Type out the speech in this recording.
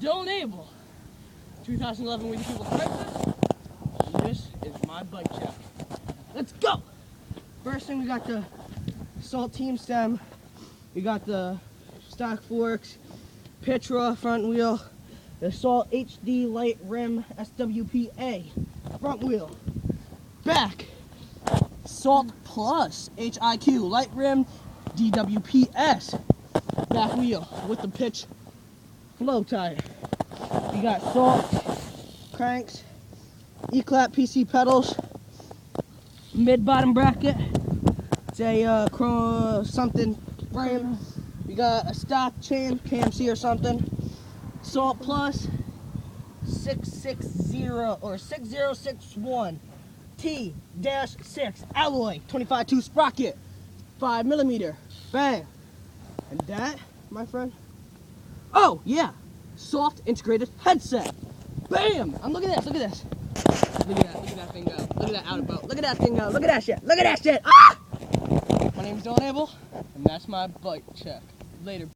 Dylan Abel, 2011 We the People Crysis, and this is my bike check. Let's go! First thing, we got the Salt Team stem, we got the stock forks, Petra front wheel, the Salt HD light rim SWPA front wheel, back, Salt Plus HIQ light rim DWPS back wheel with the pitch flow tire. You got Salt cranks, E-clap PC pedals, mid bottom bracket, it's a chrome something frame. You got a stock chain, KMC or something. Salt Plus 660 or 6061 T-6 alloy 25-2 sprocket 5mm. Bang. And that, my friend, oh yeah, soft integrated headset. Bam! And look at this, look at this. Look at that thing go. Look at that out of boat. Look at that thing go. Look at that shit. Look at that shit. Ah! My name's Dylan Abel, and that's my bike check. Later.